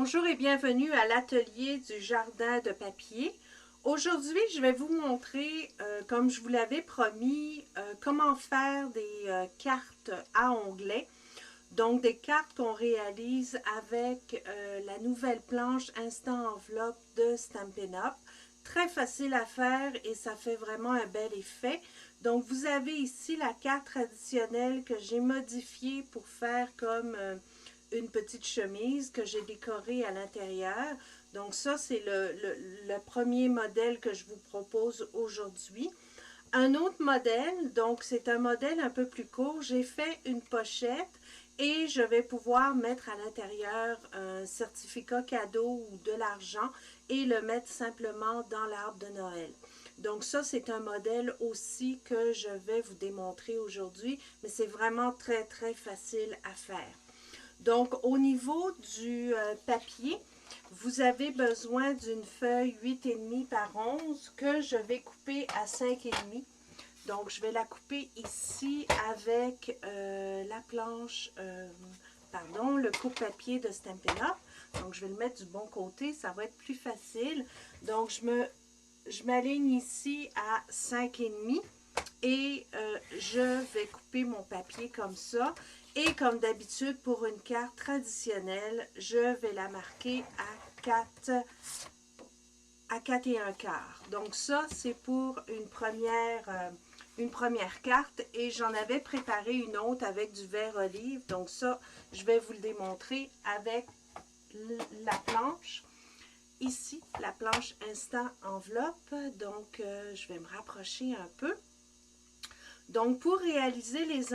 Bonjour et bienvenue à l'atelier du jardin de papier. Aujourd'hui, je vais vous montrer, comme je vous l'avais promis, comment faire des cartes à onglets. Donc, des cartes qu'on réalise avec la nouvelle planche Instant Enveloppe de Stampin' Up. Très facile à faire et ça fait vraiment un bel effet. Donc, vous avez ici la carte traditionnelle que j'ai modifiée pour faire comme une petite chemise que j'ai décorée à l'intérieur. Donc, ça, c'est le premier modèle que je vous propose aujourd'hui. Un autre modèle, donc c'est un modèle un peu plus court. J'ai fait une pochette et je vais pouvoir mettre à l'intérieur un certificat cadeau ou de l'argent et le mettre simplement dans l'arbre de Noël. Donc ça, c'est un modèle aussi que je vais vous démontrer aujourd'hui, mais c'est vraiment très, très facile à faire. Donc, au niveau du papier, vous avez besoin d'une feuille 8,5 par 11 que je vais couper à 5,5. Donc, je vais la couper ici avec la planche, le coupe-papier de Stampin' Up. Donc, je vais le mettre du bon côté, ça va être plus facile. Donc, je m'aligne ici à 5,5 et je vais couper mon papier comme ça. Et comme d'habitude, pour une carte traditionnelle, je vais la marquer à 4 et un quart. Donc ça, c'est pour une première carte et j'en avais préparé une autre avec du vert olive. Donc ça, je vais vous le démontrer avec la planche. Ici, la planche Instant Enveloppe. Donc, je vais me rapprocher un peu. Donc, pour réaliser les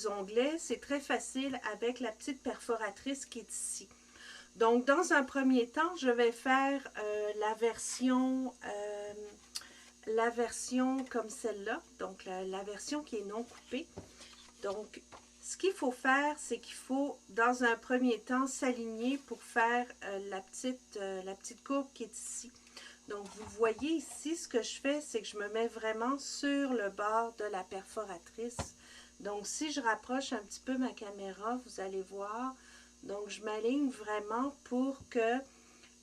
onglets, c'est très facile avec la petite perforatrice qui est ici. Donc, dans un premier temps, je vais faire la version comme celle-là, donc la version qui est non coupée. Donc, ce qu'il faut faire, c'est qu'il faut, dans un premier temps, s'aligner pour faire la petite courbe qui est ici. Donc, vous voyez ici, ce que je fais, c'est que je me mets vraiment sur le bord de la perforatrice. Donc, si je rapproche un petit peu ma caméra, vous allez voir. Donc, je m'aligne vraiment pour que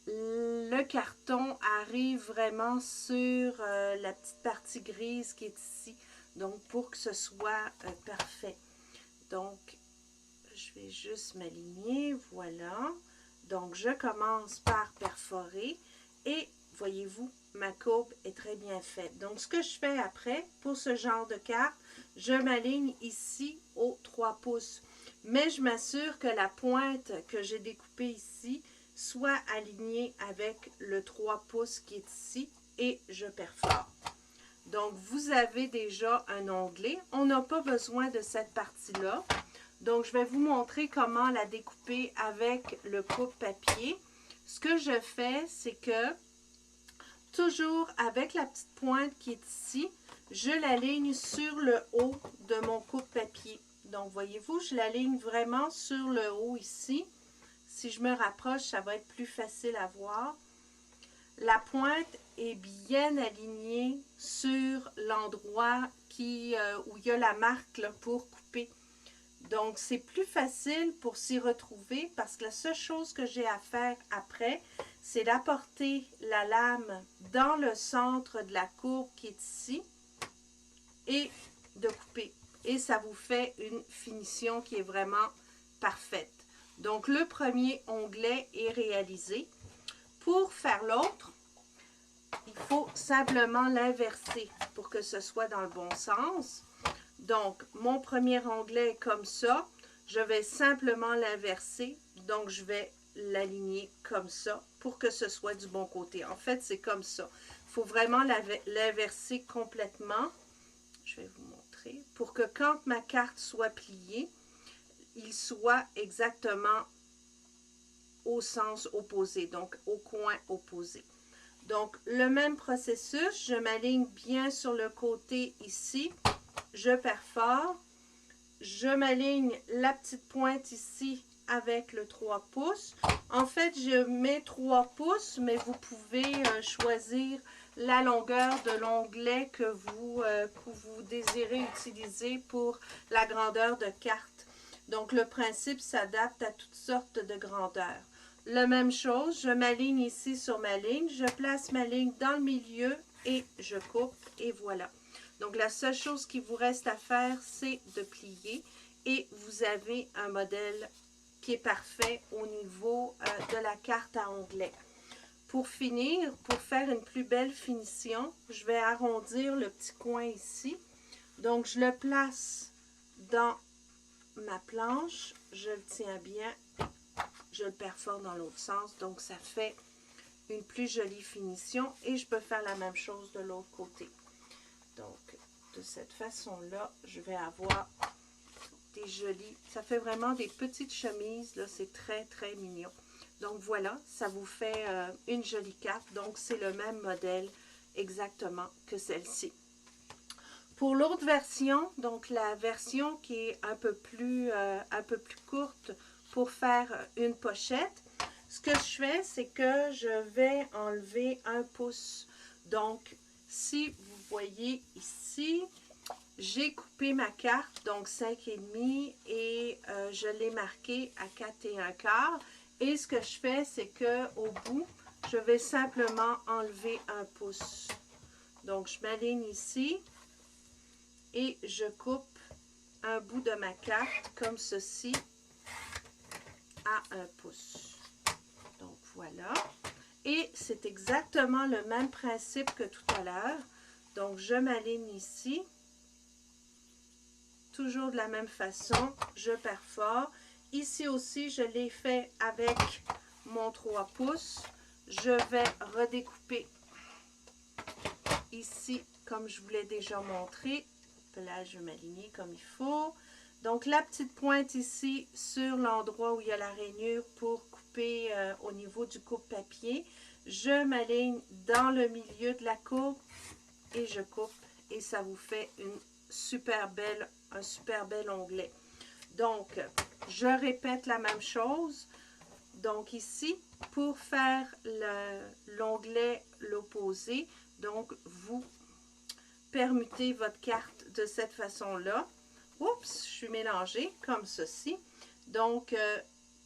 le carton arrive vraiment sur la petite partie grise qui est ici. Donc, pour que ce soit parfait. Donc, je vais juste m'aligner, voilà. Donc, je commence par perforer et voyez-vous, ma courbe est très bien faite. Donc, ce que je fais après, pour ce genre de carte, je m'aligne ici aux 3 pouces. Mais je m'assure que la pointe que j'ai découpée ici soit alignée avec le 3 pouces qui est ici et je perfore. Donc, vous avez déjà un onglet. On n'a pas besoin de cette partie-là. Donc, je vais vous montrer comment la découper avec le coupe-papier. Ce que je fais, c'est que, toujours avec la petite pointe qui est ici, je l'aligne sur le haut de mon coupe-papier. Donc, voyez-vous, je l'aligne vraiment sur le haut ici. Si je me rapproche, ça va être plus facile à voir. La pointe est bien alignée sur l'endroit où il y a la marque là, pour couper. Donc, c'est plus facile pour s'y retrouver parce que la seule chose que j'ai à faire après, c'est d'apporter la lame dans le centre de la courbe qui est ici et de couper. Et ça vous fait une finition qui est vraiment parfaite. Donc, le premier onglet est réalisé. Pour faire l'autre, il faut simplement l'inverser pour que ce soit dans le bon sens. Donc, mon premier onglet est comme ça. Je vais simplement l'inverser. Donc, je vais l'aligner comme ça pour que ce soit du bon côté. En fait, c'est comme ça. Il faut vraiment l'inverser complètement. Je vais vous montrer. Pour que quand ma carte soit pliée, il soit exactement au sens opposé, donc au coin opposé. Donc, le même processus, je m'aligne bien sur le côté ici, je perfore, je m'aligne la petite pointe ici avec le 3 pouces. En fait, je mets 3 pouces, mais vous pouvez choisir la longueur de l'onglet que vous désirez utiliser pour la grandeur de carte. Donc, le principe s'adapte à toutes sortes de grandeurs. La même chose, je m'aligne ici sur ma ligne, je place ma ligne dans le milieu et je coupe et voilà. Donc la seule chose qui vous reste à faire, c'est de plier et vous avez un modèle qui est parfait au niveau de la carte à onglets. Pour finir, pour faire une plus belle finition, je vais arrondir le petit coin ici. Donc je le place dans ma planche, je le tiens bien, je le perfore dans l'autre sens, donc ça fait une plus jolie finition et je peux faire la même chose de l'autre côté. Donc de cette façon-là, je vais avoir des jolies, ça fait vraiment des petites chemises, là c'est très très mignon. Donc voilà, ça vous fait une jolie carte, donc c'est le même modèle exactement que celle-ci. Pour l'autre version, donc la version qui est un peu plus courte pour faire une pochette, ce que je fais, c'est que je vais enlever 1 pouce. Donc, si vous voyez ici, j'ai coupé ma carte, donc 5,5 et je l'ai marqué à 4 1/4. Et ce que je fais, c'est qu'au bout, je vais simplement enlever 1 pouce. Donc, je m'aligne ici. Et je coupe un bout de ma carte comme ceci à 1 pouce. Donc voilà. Et c'est exactement le même principe que tout à l'heure. Donc je m'aligne ici. Toujours de la même façon, je perfore. Ici aussi, je l'ai fait avec mon 3 pouces. Je vais redécouper ici comme je vous l'ai déjà montré. Là, je vais m'aligner comme il faut. Donc, la petite pointe ici sur l'endroit où il y a la rainure pour couper au niveau du coupe-papier. Je m'aligne dans le milieu de la courbe et je coupe et ça vous fait un super bel onglet. Donc, je répète la même chose. Donc, ici, pour faire l'onglet l'opposé, donc, vous permutez votre carte de cette façon-là. Oups, je suis mélangée comme ceci. Donc,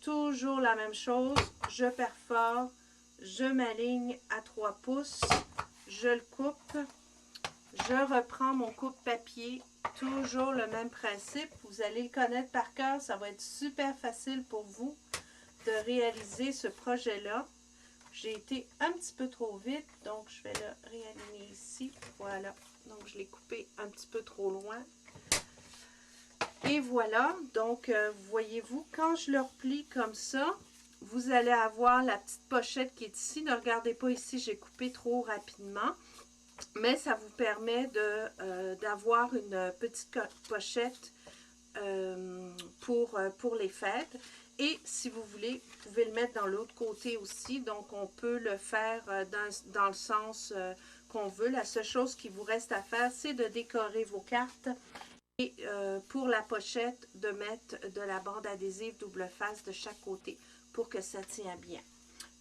toujours la même chose. Je perfore, je m'aligne à 3 pouces, je le coupe, je reprends mon coupe-papier. Toujours le même principe. Vous allez le connaître par cœur. Ça va être super facile pour vous de réaliser ce projet-là. J'ai été un petit peu trop vite, donc je vais le réaligner ici. Voilà. Donc, je l'ai coupé un petit peu trop loin. Et voilà. Donc, voyez-vous, quand je le replie comme ça, vous allez avoir la petite pochette qui est ici. Ne regardez pas ici, j'ai coupé trop rapidement. Mais ça vous permet d'avoir une petite pochette pour les fêtes. Et si vous voulez, vous pouvez le mettre dans l'autre côté aussi. Donc, on peut le faire dans le sens qu'on veut. La seule chose qui vous reste à faire, c'est de décorer vos cartes. Et pour la pochette, de mettre de la bande adhésive double face de chaque côté pour que ça tient bien.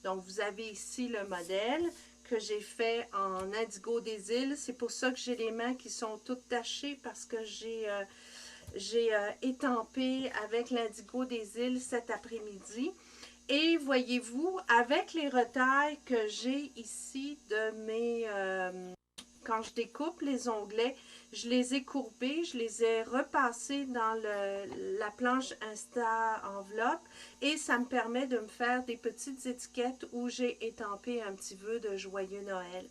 Donc, vous avez ici le modèle que j'ai fait en indigo des îles. C'est pour ça que j'ai les mains qui sont toutes tachées parce que j'ai étampé avec l'indigo des îles cet après-midi. Et voyez-vous, avec les retailles que j'ai ici de mes... quand je découpe les onglets, je les ai courbés, je les ai repassés dans la planche Insta enveloppe et ça me permet de me faire des petites étiquettes où j'ai étampé un petit vœu de joyeux Noël.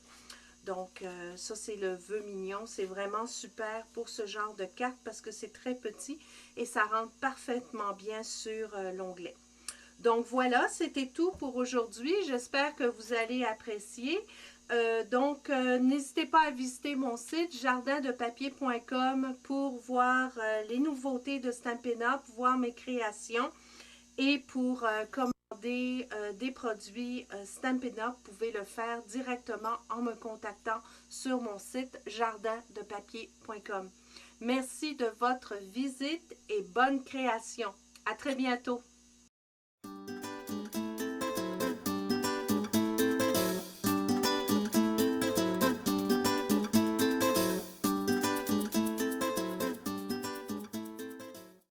Donc, ça, c'est le vœu mignon. C'est vraiment super pour ce genre de carte parce que c'est très petit et ça rentre parfaitement bien sur l'onglet. Donc, voilà, c'était tout pour aujourd'hui. J'espère que vous allez apprécier. N'hésitez pas à visiter mon site jardindepapier.com pour voir les nouveautés de Stampin' Up, voir mes créations et pour commander des produits Stampin' Up, vous pouvez le faire directement en me contactant sur mon site jardindepapier.com. Merci de votre visite et bonne création. À très bientôt.